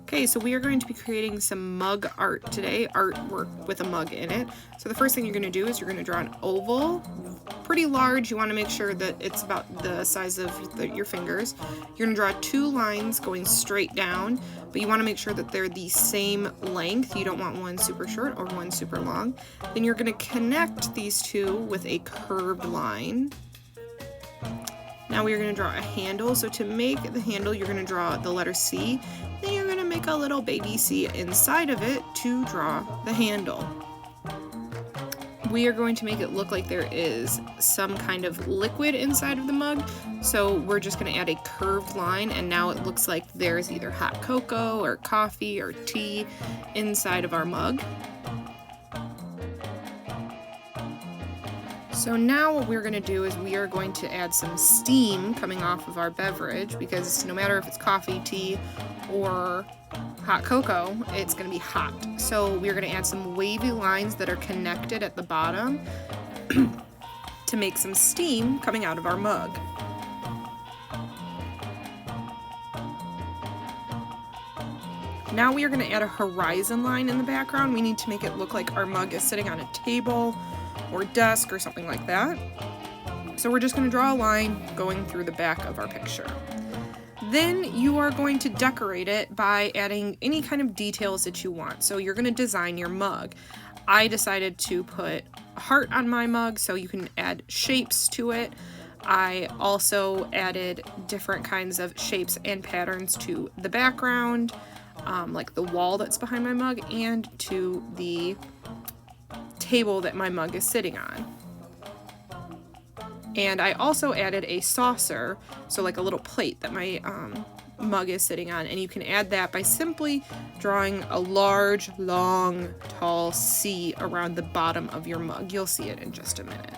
Okay, so we are going to be creating some mug art today, artwork with a mug in it. So the first thing you're going to do is you're going to draw an oval, pretty large. You want to make sure that it's about the size of your fingers. You're going to draw 2 lines going straight down, but you want to make sure that they're the same length. You don't want one super short or one super long. Then you're going to connect these two with a curved line. Now we are going to draw a handle. So to make the handle, you're going to draw the letter C. Then you're going to make a little baby C inside of it to draw the handle. We are going to make it look like there is some kind of liquid inside of the mug. So we're just going to add a curved line, and now it looks like there's either hot cocoa or coffee or tea inside of our mug. So now what we're going to do is we are going to add some steam coming off of our beverage, because no matter if it's coffee, tea, or hot cocoa, it's going to be hot. So we're going to add some wavy lines that are connected at the bottom to make some steam coming out of our mug. Now we are going to add a horizon line in the background. We need to make it look like our mug is sitting on a table or desk or something like that. So we're just going to draw a line going through the back of our picture. Then you are going to decorate it by adding any kind of details that you want. So you're going to design your mug. I decided to put a heart on my mug, so you can add shapes to it. I also added different kinds of shapes and patterns to the background, like the wall that's behind my mug, and to the table that my mug is sitting on. And I also added a saucer, so like a little plate that my mug is sitting on, and you can add that by simply drawing a large, long, tall C around the bottom of your mug. You'll see it in just a minute.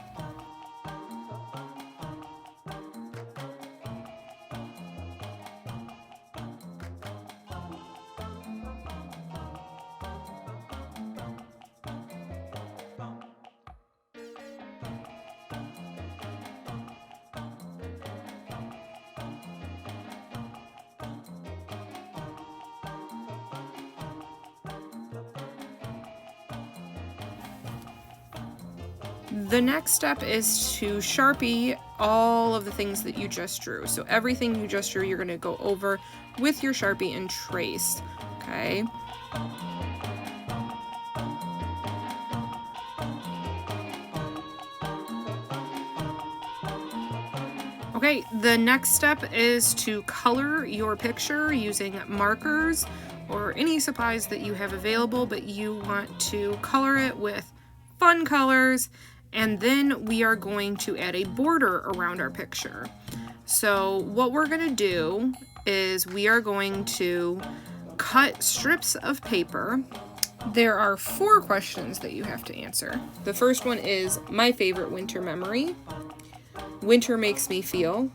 The next step is to Sharpie all of the things that you just drew. So everything you just drew, you're going to go over with your Sharpie and trace, okay? Okay, the next step is to color your picture using markers or any supplies that you have available, but you want to color it with fun colors. And then we are going to add a border around our picture. So what we're going to do is we are going to cut strips of paper. There are 4 questions that you have to answer. The first one is my favorite winter memory. Winter makes me feel.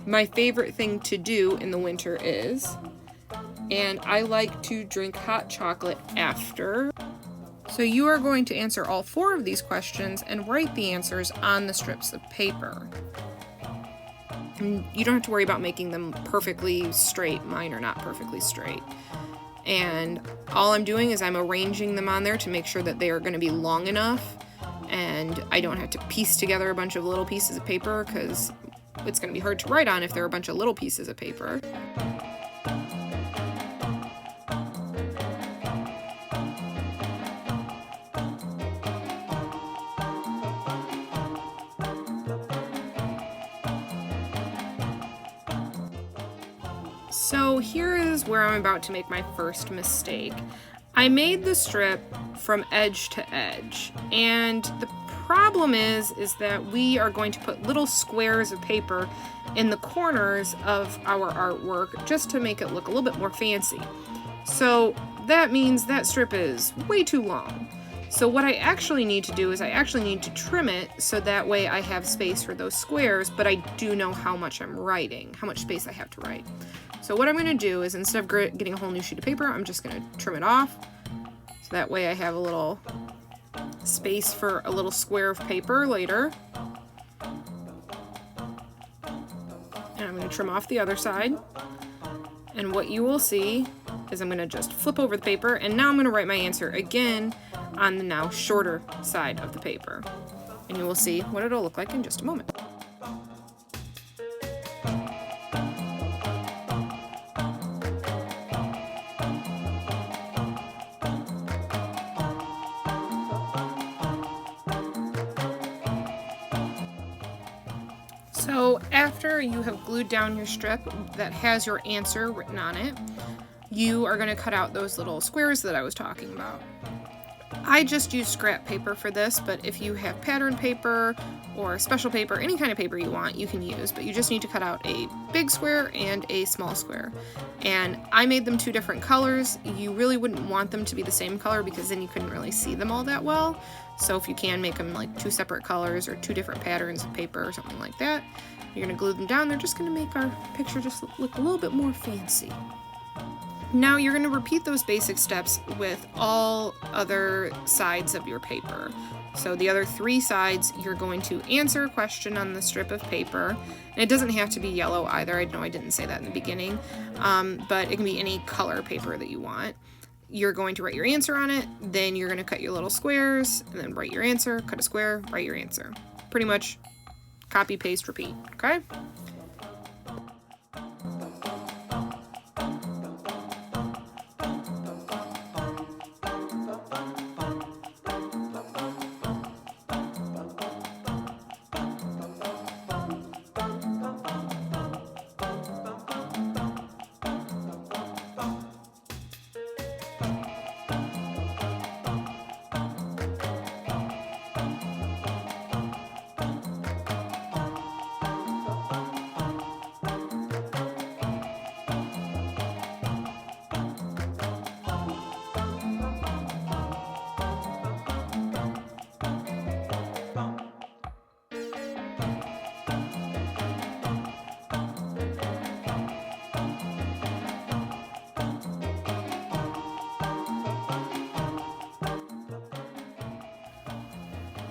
My favorite thing to do in the winter is. And I like to drink hot chocolate after. So you are going to answer all 4 of these questions and write the answers on the strips of paper. And you don't have to worry about making them perfectly straight. Mine are not perfectly straight. And all I'm doing is I'm arranging them on there to make sure that they are going to be long enough, and I don't have to piece together a bunch of little pieces of paper, because it's going to be hard to write on if there are a bunch of little pieces of paper. So here is where I'm about to make my first mistake. I made the strip from edge to edge, and the problem is that we are going to put little squares of paper in the corners of our artwork just to make it look a little bit more fancy. So that means that strip is way too long. So what I actually need to do is I actually need to trim it so that way I have space for those squares, but I do know how much I'm writing, how much space I have to write. So what I'm going to do is, instead of getting a whole new sheet of paper, I'm just going to trim it off. So that way I have a little space for a little square of paper later. And I'm going to trim off the other side. And what you will see is I'm going to just flip over the paper, and now I'm going to write my answer again on the now shorter side of the paper. And you will see what it'll look like in just a moment. So after you have glued down your strip that has your answer written on it, you are going to cut out those little squares that I was talking about. I just use scrap paper for this, but if you have pattern paper or special paper, any kind of paper you want, you can use, but you just need to cut out a big square and a small square. And I made them 2 different colors. You really wouldn't want them to be the same color because then you couldn't really see them all that well. So if you can, make them like 2 separate colors or 2 different patterns of paper or something like that. You're gonna glue them down. They're just gonna make our picture just look a little bit more fancy. Now you're going to repeat those basic steps with all other sides of your paper. So the other 3 sides, you're going to answer a question on the strip of paper. And it doesn't have to be yellow either. I know I didn't say that in the beginning, but it can be any color paper that you want. You're going to write your answer on it, then you're going to cut your little squares, and then write your answer, cut a square, write your answer. Pretty much copy, paste, repeat, okay?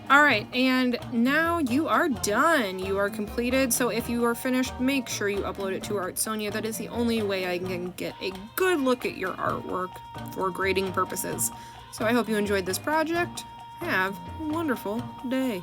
Alright, and now you are done. You are completed, so if you are finished, make sure you upload it to ArtSonia. That is the only way I can get a good look at your artwork for grading purposes. So I hope you enjoyed this project. Have a wonderful day.